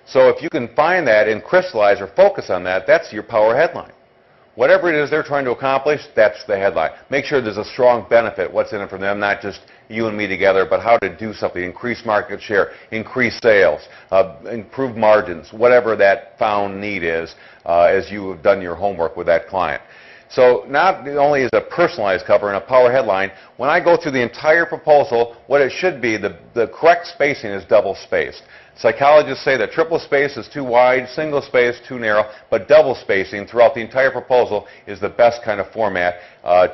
So if you can find that and crystallize or focus on that, that's your power headline. Whatever it is they're trying to accomplish, that's the headline. Make sure there's a strong benefit, what's in it for them, not just you and me together, but how to do something, increase market share, increase sales, improve margins, whatever that found need is as you have done your homework with that client. So not only is it a personalized cover and a power headline, when I go through the entire proposal, what it should be, the correct spacing is double spaced. Psychologists say that triple space is too wide, single space too narrow, but double spacing throughout the entire proposal is the best kind of format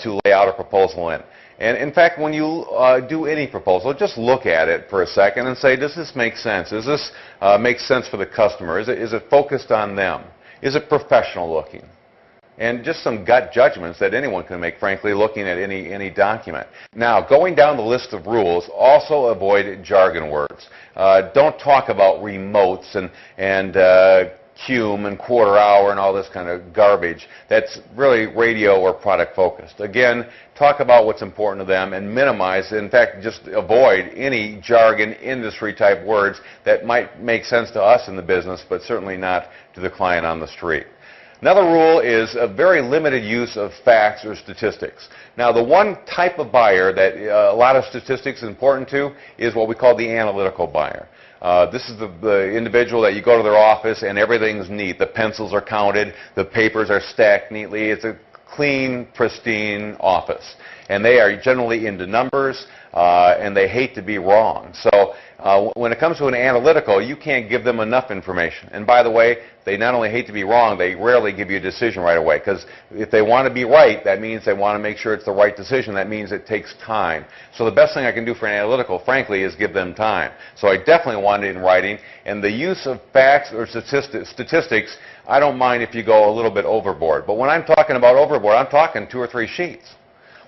to lay out a proposal in. And in fact, when you do any proposal, just look at it for a second and say, does this make sense? Does this make sense for the customer? Is it focused on them? Is it professional looking? And just some gut judgments that anyone can make, frankly, looking at any document. Now, going down the list of rules, also avoid jargon words. Don't talk about remotes and cume and quarter hour and all this kind of garbage. That's really radio or product focused. Again, talk about what's important to them and minimize, in fact, just avoid any jargon, industry type words that might make sense to us in the business, but certainly not to the client on the street. Another rule is a very limited use of facts or statistics. Now, the one type of buyer that a lot of statistics is important to is what we call the analytical buyer. This is the individual that you go to their office and everything's neat. The pencils are counted, the papers are stacked neatly. It's a clean, pristine office. And they are generally into numbers, and they hate to be wrong. So when it comes to an analytical, you can't give them enough information. And by the way, they not only hate to be wrong, they rarely give you a decision right away. Because if they want to be right, that means they want to make sure it's the right decision. That means it takes time. So the best thing I can do for an analytical, frankly, is give them time. So I definitely want it in writing. And the use of facts or statistics, I don't mind if you go a little bit overboard. But when I'm talking about overboard, I'm talking 2 or 3 sheets.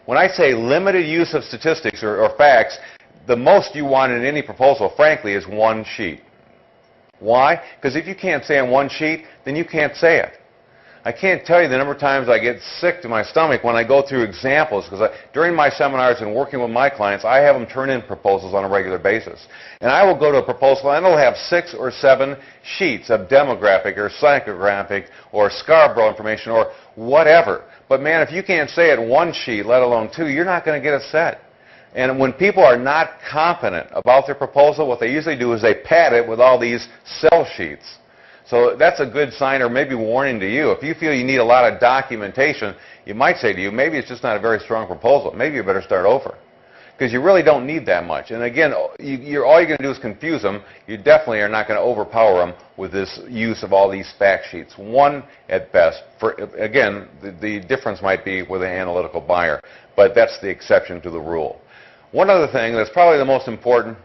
When I say limited use of statistics or facts, the most you want in any proposal, frankly, is 1 sheet. Why? Because if you can't say on 1 sheet, then you can't say it. I can't tell you the number of times I get sick to my stomach when I go through examples, because during my seminars and working with my clients, I have them turn in proposals on a regular basis. And I will go to a proposal and it'll have 6 or 7 sheets of demographic or psychographic or Scarborough information or whatever. But man, if you can't say it 1 sheet, let alone 2, you're not going to get it set. And when people are not confident about their proposal, what they usually do is they pad it with all these cell sheets. So that's a good sign or maybe warning to you. If you feel you need a lot of documentation, you might say to you, maybe it's just not a very strong proposal. Maybe you better start over. Because you really don't need that much. And again, all you're going to do is confuse them. You definitely are not going to overpower them with this use of all these fact sheets. 1 at best. Again, the difference might be with an analytical buyer. But that's the exception to the rule. One other thing that's probably the most important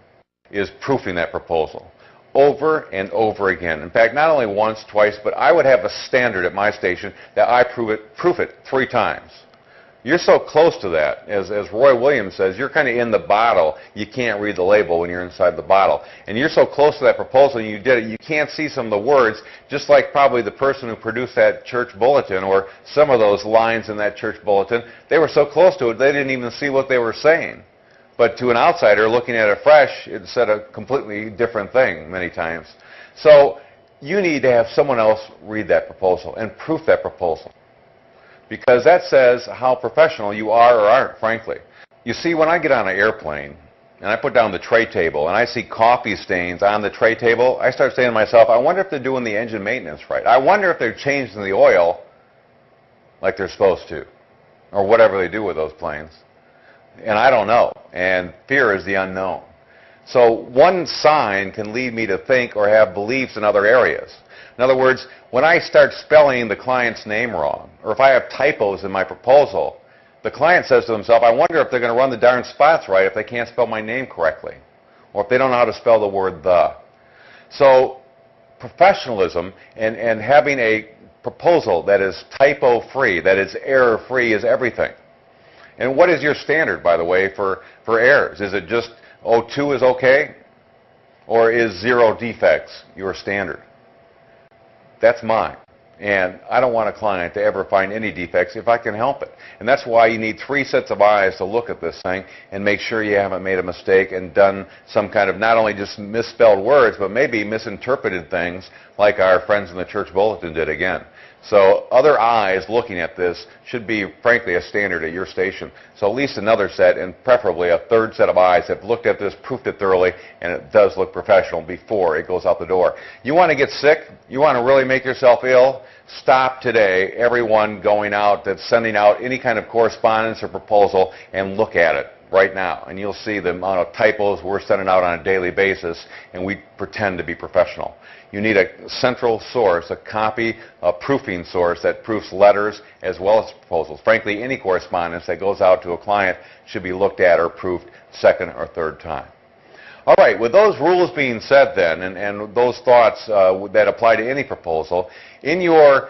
is proofing that proposal over and over again. In fact, not only once, twice, but I would have a standard at my station that I proof it 3 times. You're so close to that. As Roy Williams says, you're kind of in the bottle. You can't read the label when you're inside the bottle. And you're so close to that proposal and you did it, you can't see some of the words, just like probably the person who produced that church bulletin or some of those lines in that church bulletin. They were so close to it, they didn't even see what they were saying. But to an outsider looking at it fresh, it said a completely different thing many times. So you need to have someone else read that proposal and proof that proposal. Because that says how professional you are or aren't, frankly. You see, when I get on an airplane and I put down the tray table and I see coffee stains on the tray table, I start saying to myself, I wonder if they're doing the engine maintenance right. I wonder if they're changing the oil like they're supposed to, or whatever they do with those planes. And I don't know. And fear is the unknown. So one sign can lead me to think or have beliefs in other areas. In other words, when I start spelling the client's name wrong, or if I have typos in my proposal, the client says to himself, I wonder if they're going to run the darn spots right if they can't spell my name correctly, or if they don't know how to spell the word the. So professionalism and having a proposal that is typo-free, that is error-free, is everything. And what is your standard, by the way, for errors? Is it just, 2 is okay? Or is 0 defects your standard? That's mine. And I don't want a client to ever find any defects if I can help it. And that's why you need 3 sets of eyes to look at this thing and make sure you haven't made a mistake and done some kind of not only just misspelled words, but maybe misinterpreted things like our friends in the church bulletin did again. So other eyes looking at this should be, frankly, a standard at your station. So at least another set, and preferably a 3rd set of eyes, have looked at this, proofed it thoroughly, and it does look professional before it goes out the door. You want to get sick? You want to really make yourself ill? Stop today, everyone going out that's sending out any kind of correspondence or proposal, and look at it right now. And you'll see the amount of typos we're sending out on a daily basis, and we pretend to be professional. You need a central source, a copy, a proofing source that proofs letters as well as proposals. Frankly, any correspondence that goes out to a client should be looked at or proofed 2nd or 3rd time. All right, with those rules being set then, and those thoughts that apply to any proposal, in your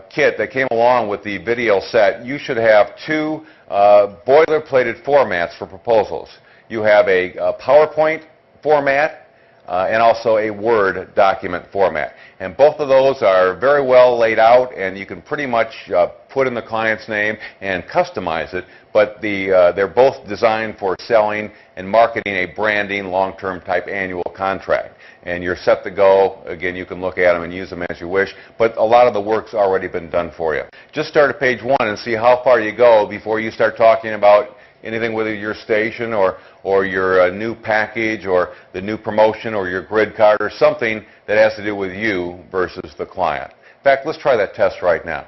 kit that came along with the video set, you should have 2 boilerplated formats for proposals. You have a PowerPoint format and also a Word document format. And both of those are very well laid out, and you can pretty much put in the client's name and customize it, but they're both designed for selling and marketing a branding long-term type annual contract. And you're set to go. Again, you can look at them and use them as you wish, but a lot of the work's already been done for you. Just start at page 1 and see how far you go before you start talking about anything with your station or your new package or the new promotion or your grid card or something that has to do with you versus the client. In fact, let's try that test right now.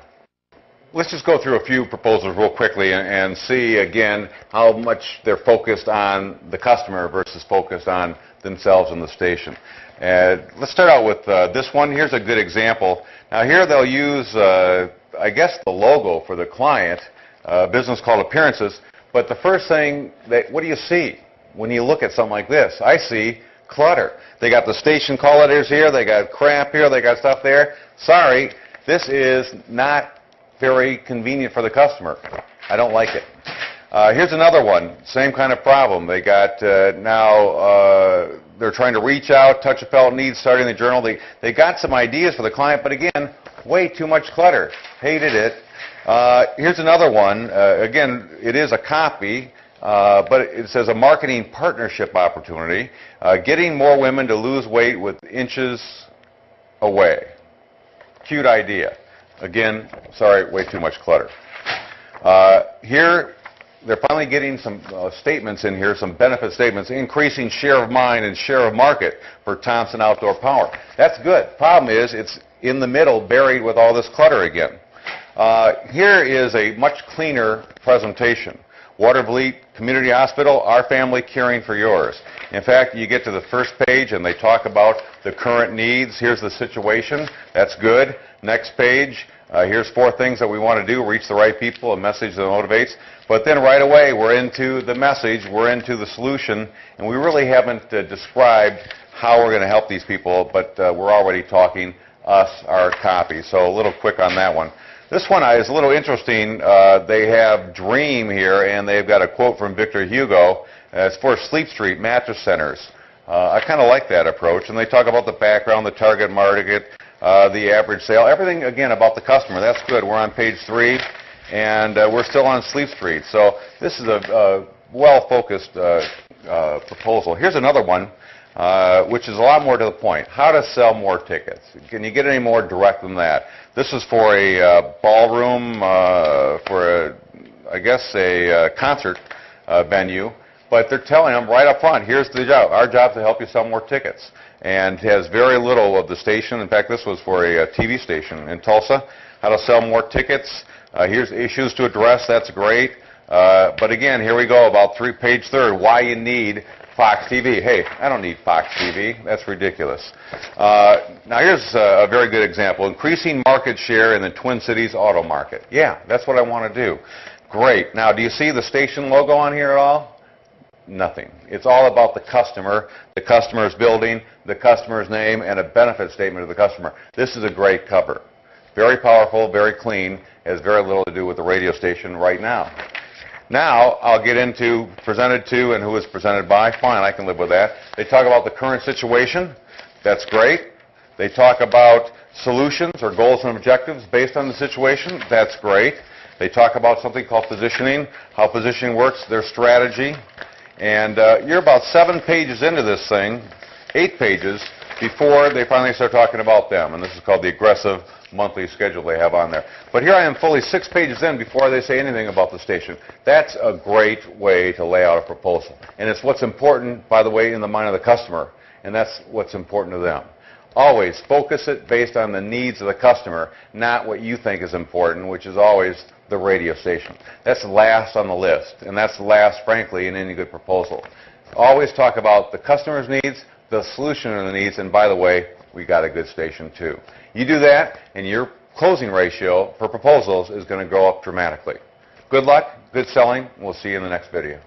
Let's just go through a few proposals real quickly and see again how much they're focused on the customer versus focused on themselves and the station. Let's start out with this one. Here's a good example. Now here they'll use, I guess, the logo for the client, business called Appearances. But the first thing, what do you see when you look at something like this? I see clutter. They got the station call letters here, they got crap here, they got stuff there. Sorry, this is not very convenient for the customer. I don't like it. Here's another one, same kind of problem. They got now they're trying to reach out, touch a felt need, starting the journal. They got some ideas for the client, but again, way too much clutter. Hated it. Here's another one. Again, it is a copy, but it says a marketing partnership opportunity, getting more women to lose weight with inches away. Cute idea. Again, sorry, way too much clutter. Here, they're finally getting some statements in here, some benefit statements, increasing share of mind and share of market for Thompson Outdoor Power. That's good. Problem is, it's in the middle, buried with all this clutter again. Here is a much cleaner presentation. Watervliet Community Hospital, our family caring for yours. In fact, you get to the first page and they talk about the current needs. Here's the situation. That's good. Next page, here's 4 things that we want to do, reach the right people, a message that motivates. But then right away, we're into the message, we're into the solution, and we really haven't described how we're going to help these people, but we're already talking us, our copy. So a little quick on that one. This one is a little interesting. They have Dream here, and they've got a quote from Victor Hugo. It's for Sleep Street Mattress Centers. I kind of like that approach. And they talk about the background, the target market, the average sale, everything, again, about the customer. That's good. We're on page 3, and we're still on Sleep Street. So this is a well-focused proposal. Here's another one, which is a lot more to the point. How to sell more tickets. Can you get any more direct than that? This is for a ballroom, for, I guess, a concert venue. But they're telling them right up front, here's the job. Our job is to help you sell more tickets. And has very little of the station. In fact, this was for a TV station in Tulsa. How to sell more tickets. Here's issues to address. That's great. But again, here we go, about page 3, why you need Fox TV. Hey, I don't need Fox TV. That's ridiculous. Now here's a very good example. Increasing market share in the Twin Cities auto market. Yeah, that's what I want to do. Great. Now, do you see the station logo on here at all? Nothing. It's all about the customer's building, the customer's name, and a benefit statement of the customer. This is a great cover. Very powerful, very clean, has very little to do with the radio station right now. Now, I'll get into presented to and who is presented by. Fine, I can live with that. They talk about the current situation. That's great. They talk about solutions or goals and objectives based on the situation. That's great. They talk about something called positioning, how positioning works, their strategy. And you're about 7 pages into this thing, 8 pages, before they finally start talking about them. And this is called the aggressive monthly schedule they have on there. But here I am fully 6 pages in before they say anything about the station. That's a great way to lay out a proposal. And it's what's important, by the way, in the mind of the customer. And that's what's important to them. Always focus it based on the needs of the customer, not what you think is important, which is always the radio station. That's last on the list, and that's last, frankly, in any good proposal. Always talk about the customer's needs, the solution of the needs, and by the way, we got a good station too. You do that, and your closing ratio for proposals is going to go up dramatically. Good luck, good selling. We'll see you in the next video.